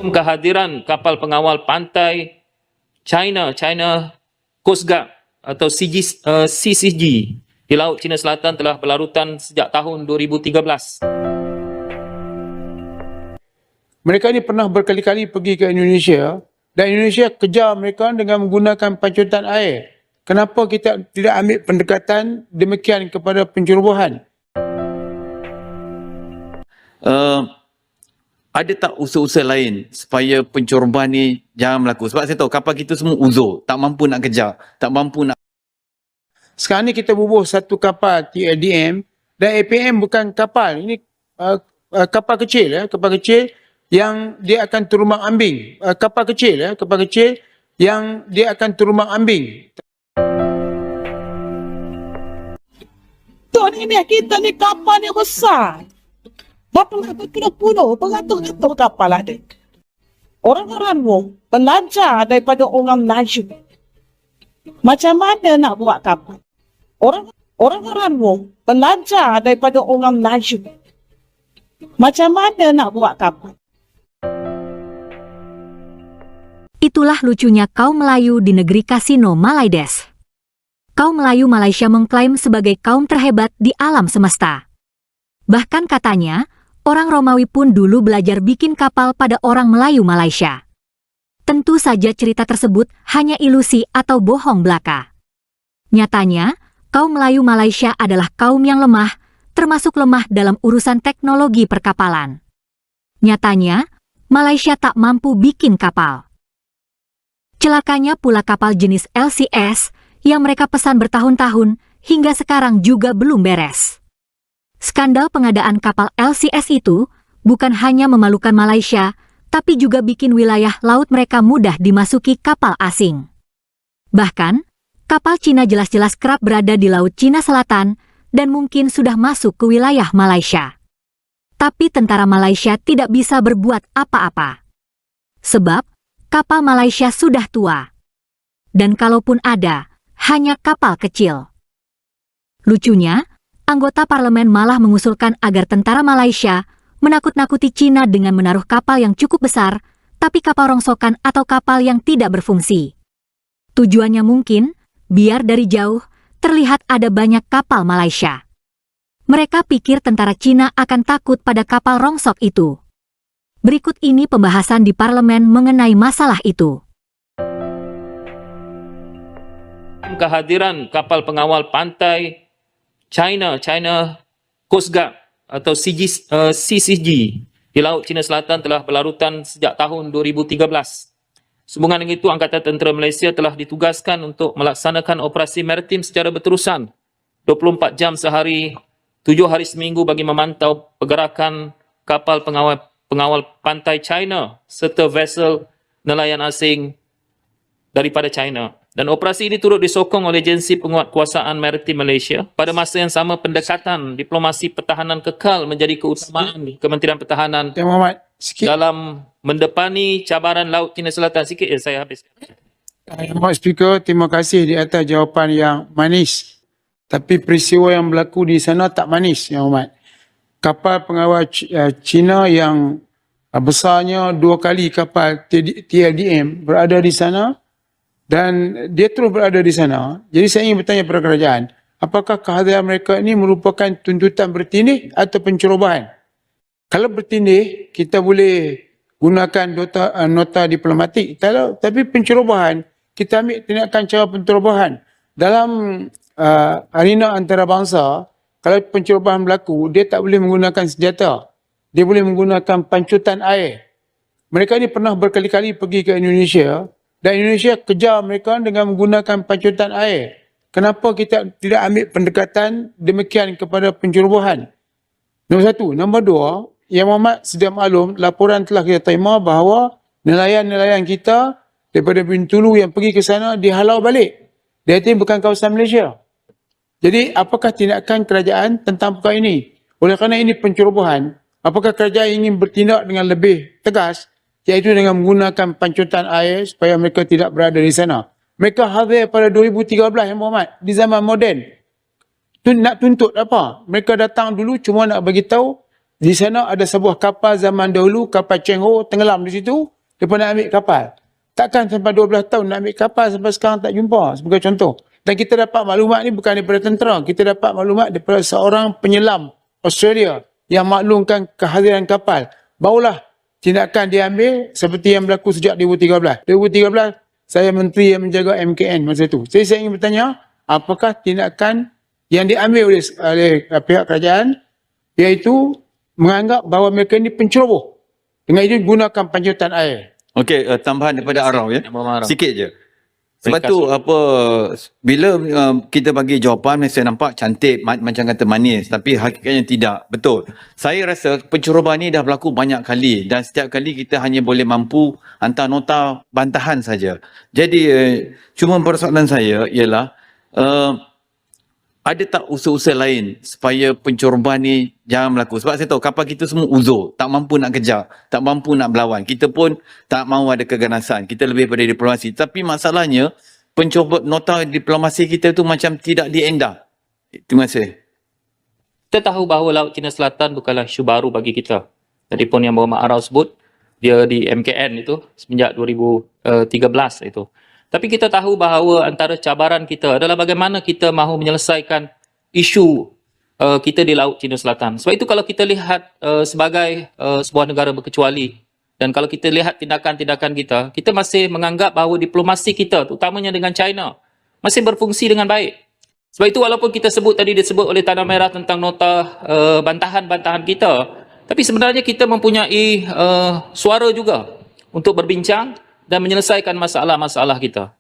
Kehadiran kapal pengawal pantai China Coast Guard atau CCG di Laut Cina Selatan telah berlarutan sejak tahun 2013. Mereka ni pernah berkali-kali pergi ke Indonesia dan Indonesia kejar mereka dengan menggunakan pancutan air. Kenapa kita tidak ambil pendekatan demikian kepada pencerobohan? Ada tak usul-usul lain supaya pencerobohan ni jangan berlaku? Sebab saya tahu kapal kita semua uzur, tak mampu nak kejar, tak mampu nak... Sekarang ni kita bubuh satu kapal TLDM dan APM bukan kapal. Ini kapal kecil, kapal kecil yang dia akan terumak ambing. Kapal kecil yang dia akan terumak ambing. Tuan ini kita ni kapal yang besar. Beratus-ratus kapal ada. Orang-orang mu belajar daripada orang Melayu. Macam mana nak buat kapal? Orang-orang mu belajar daripada orang Melayu. Macam mana nak buat kapal? Itulah lucunya kaum Melayu di negeri kasino Malaides. Kaum Melayu Malaysia mengklaim sebagai kaum terhebat di alam semesta. Bahkan katanya, orang Romawi pun dulu belajar bikin kapal pada orang Melayu Malaysia. Tentu saja cerita tersebut hanya ilusi atau bohong belaka. Nyatanya, kaum Melayu Malaysia adalah kaum yang lemah, termasuk lemah dalam urusan teknologi perkapalan. Nyatanya, Malaysia tak mampu bikin kapal. Celakanya pula kapal jenis LCS yang mereka pesan bertahun-tahun hingga sekarang juga belum beres. Skandal pengadaan kapal LCS itu bukan hanya memalukan Malaysia, tapi juga bikin wilayah laut mereka mudah dimasuki kapal asing. Bahkan, kapal Cina jelas-jelas kerap berada di Laut Cina Selatan dan mungkin sudah masuk ke wilayah Malaysia. Tapi tentara Malaysia tidak bisa berbuat apa-apa. Sebab, kapal Malaysia sudah tua. Dan kalaupun ada, hanya kapal kecil. Lucunya, anggota parlemen malah mengusulkan agar tentara Malaysia menakut-nakuti Cina dengan menaruh kapal yang cukup besar, tapi kapal rongsokan atau kapal yang tidak berfungsi. Tujuannya mungkin, biar dari jauh, terlihat ada banyak kapal Malaysia. Mereka pikir tentara Cina akan takut pada kapal rongsok itu. Berikut ini pembahasan di parlemen mengenai masalah itu. Kehadiran kapal pengawal pantai China Coast Guard atau CCG di Laut Cina Selatan telah berlarutan sejak tahun 2013. Sehubungan dengan itu, Angkatan Tentera Malaysia telah ditugaskan untuk melaksanakan operasi maritim secara berterusan 24 jam sehari, 7 hari seminggu bagi memantau pergerakan kapal pengawal pantai China serta vessel nelayan asing daripada China. Dan operasi ini turut disokong oleh Agensi Penguatkuasaan Maritim Malaysia. Pada masa yang sama, pendekatan diplomasi pertahanan kekal menjadi keutamaan Kementerian Pertahanan dalam mendepani cabaran Laut Cina Selatan. Sikit saya habis. Yang Muhammad Speaker, terima kasih di atas jawapan yang manis. Tapi peristiwa yang berlaku di sana tak manis, Yang Muhammad. Kapal pengawal Cina yang besarnya 2 kali kapal TLDM berada di sana dan dia terus berada di sana. Jadi saya ingin bertanya kepada kerajaan, apakah kehadiran mereka ini merupakan tuntutan bertindih atau pencerobohan? Kalau bertindih, kita boleh gunakan nota diplomatik. Tapi pencerobohan, kita ambil tindakan cara pencerobohan. Dalam arena antarabangsa, kalau pencerobohan berlaku, dia tak boleh menggunakan senjata. Dia boleh menggunakan pancutan air. Mereka ni pernah berkali-kali pergi ke Indonesia dan Indonesia kejar mereka dengan menggunakan pancutan air. Kenapa kita tidak ambil pendekatan demikian kepada pencerobohan? Nombor 1. Nombor 2, Yang Muhammad sedia maklum, laporan telah kita terima bahawa nelayan-nelayan kita daripada Bintulu yang pergi ke sana dihalau balik. Dia ini bukan kawasan Malaysia. Jadi apakah tindakan kerajaan tentang perkara ini? Oleh kerana ini pencerobohan, apakah kerajaan ingin bertindak dengan lebih tegas, iaitu dengan menggunakan pancutan air supaya mereka tidak berada di sana? Mereka hadir pada 2013, Yang Muhammad, di zaman moden. Nak tuntut apa? Mereka datang dulu cuma nak bagi tahu Di sana ada sebuah kapal zaman dahulu, kapal Cheng Ho, tenggelam di situ, mereka nak ambil kapal. Takkan sampai 12 tahun nak ambil kapal sampai sekarang tak jumpa, sebagai contoh. Dan kita dapat maklumat ni bukan daripada tentera, kita dapat maklumat daripada seorang penyelam Australia yang maklumkan kehadiran kapal. Barulah tindakan diambil seperti yang berlaku sejak 2013. 2013, saya menteri yang menjaga MKN masa itu. Jadi saya ingin bertanya, apakah tindakan yang diambil oleh pihak kerajaan, iaitu menganggap bahawa mereka ini penceroboh. Dengan itu gunakan panjutan air. Okey, tambahan daripada Arau ya. Yang Muhammad Arau. Sikit je. Sebab Ringkas tu bila kita bagi jawapan saya nampak cantik macam kata manis, tapi hakikatnya tidak. Betul. Saya rasa pencerobohan ni dah berlaku banyak kali dan setiap kali kita hanya boleh mampu hantar nota bantahan saja. Jadi cuma persoalan saya ialah ada tak usul-usul lain supaya pencerobohan ni jangan berlaku? Sebab saya tahu kapal kita semua uzur, tak mampu nak kejar, tak mampu nak berlawan. Kita pun tak mahu ada keganasan. Kita lebih pada diplomasi. Tapi masalahnya, nota diplomasi kita tu macam tidak diendah. Terima kasih. Kita tahu bahawa Laut Cina Selatan bukanlah isu baru bagi kita. Tadi pun yang Muhammad Arau sebut, dia di MKN itu semenjak 2013 itu. Tapi kita tahu bahawa antara cabaran kita adalah bagaimana kita mahu menyelesaikan isu kita di Laut Cina Selatan. Sebab itu kalau kita lihat sebagai sebuah negara berkecuali dan kalau kita lihat tindakan-tindakan kita masih menganggap bahawa diplomasi kita, terutamanya dengan China, masih berfungsi dengan baik. Sebab itu walaupun kita disebut oleh Tanah Merah tentang nota bantahan-bantahan kita, tapi sebenarnya kita mempunyai suara juga untuk berbincang dan menyelesaikan masalah-masalah kita.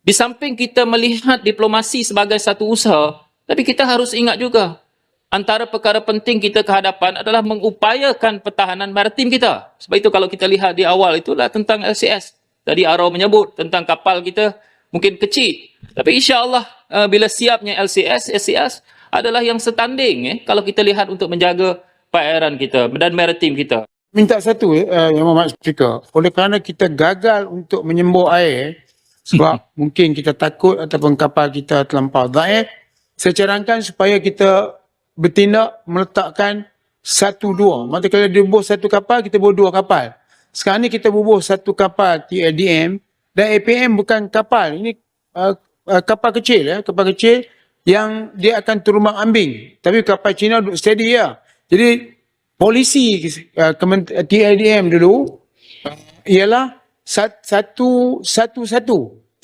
Di samping kita melihat diplomasi sebagai satu usaha, tapi kita harus ingat juga, antara perkara penting kita ke hadapan adalah mengupayakan pertahanan maritim kita. Sebab itu kalau kita lihat di awal itulah tentang LCS. Tadi Arau menyebut tentang kapal kita mungkin kecil. Tapi insya-Allah bila siapnya LCS adalah yang setanding kalau kita lihat untuk menjaga perairan kita dan maritim kita. Minta satu Yang Muhammad Speaker, oleh kerana kita gagal untuk menyembur air sebab mungkin kita takut ataupun kapal kita terlampau dhaif, saya carankan supaya kita bertindak meletakkan 1-2. Maksudnya kalau dia bubuh satu kapal, kita bubuh 2 kapal. Sekarang ni kita bubuh satu kapal TLDM dan APM bukan kapal. Ini kapal kecil kapal kecil yang dia akan terumbang ambing. Tapi kapal Cina duduk steady ya. Jadi polisi TLDM dulu ialah satu.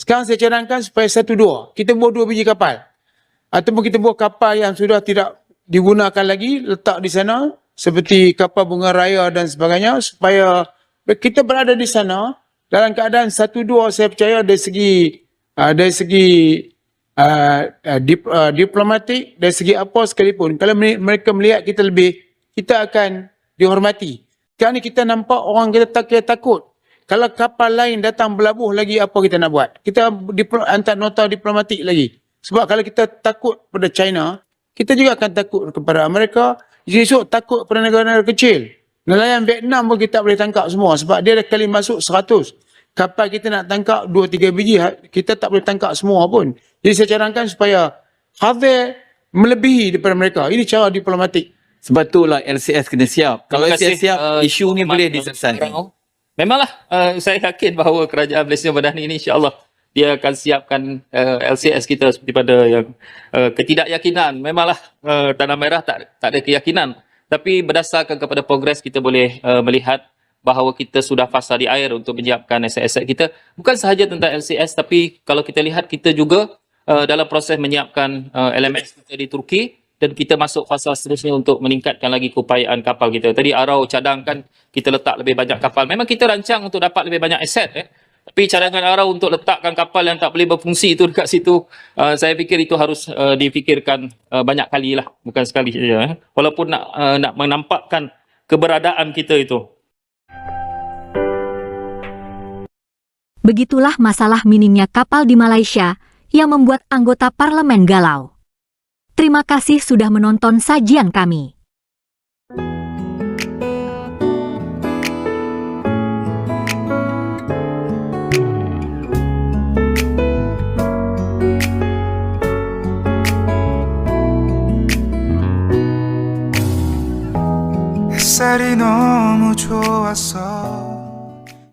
Sekarang saya cadangkan supaya 1-2. Kita buat 2 biji kapal. Ataupun kita buat kapal yang sudah tidak digunakan lagi, letak di sana seperti kapal bunga raya dan sebagainya, supaya kita berada di sana dalam keadaan 1-2. Saya percaya dari segi diplomatik, dari segi apa sekalipun, kalau mereka melihat kita lebih, kita akan dihormati. Sekarang ni kita nampak orang kita takut. Kalau kapal lain datang berlabuh lagi, apa kita nak buat? Kita hantar nota diplomatik lagi. Sebab kalau kita takut pada China, kita juga akan takut kepada Amerika. Esok takut kepada negara-negara kecil. Nelayan Vietnam pun kita tak boleh tangkap semua. Sebab dia dah kali masuk 100. Kapal kita nak tangkap 2-3 biji, kita tak boleh tangkap semua pun. Jadi saya cadangkan supaya hadir melebihi daripada mereka. Ini cara diplomatik. Sebab itulah LCS kena siap. Kalau LCS siap, isu ni boleh diselesaikan. Memanglah saya yakin bahawa kerajaan Malaysia Madani ini insya-Allah dia akan siapkan LCS kita seperti pada yang ketidakyakinan. Memanglah Tanah Merah tak ada keyakinan. Tapi berdasarkan kepada progres kita boleh melihat bahawa kita sudah fasa di air untuk menyiapkan aset-aset kita. Bukan sahaja tentang LCS, tapi kalau kita lihat kita juga dalam proses menyiapkan LMS kita di Turki. Dan kita masuk fasa seterusnya untuk meningkatkan lagi keupayaan kapal kita. Tadi Arau cadangkan kita letak lebih banyak kapal. Memang kita rancang untuk dapat lebih banyak aset. Tapi cadangan Arau untuk letakkan kapal yang tak boleh berfungsi itu dekat situ, saya fikir itu harus difikirkan banyak kali lah. Bukan sekali saja. Walaupun nak menampakkan keberadaan kita itu. Begitulah masalah minimnya kapal di Malaysia yang membuat anggota parlemen galau. Terima kasih sudah menonton sajian kami. 햇살이 너무 좋았어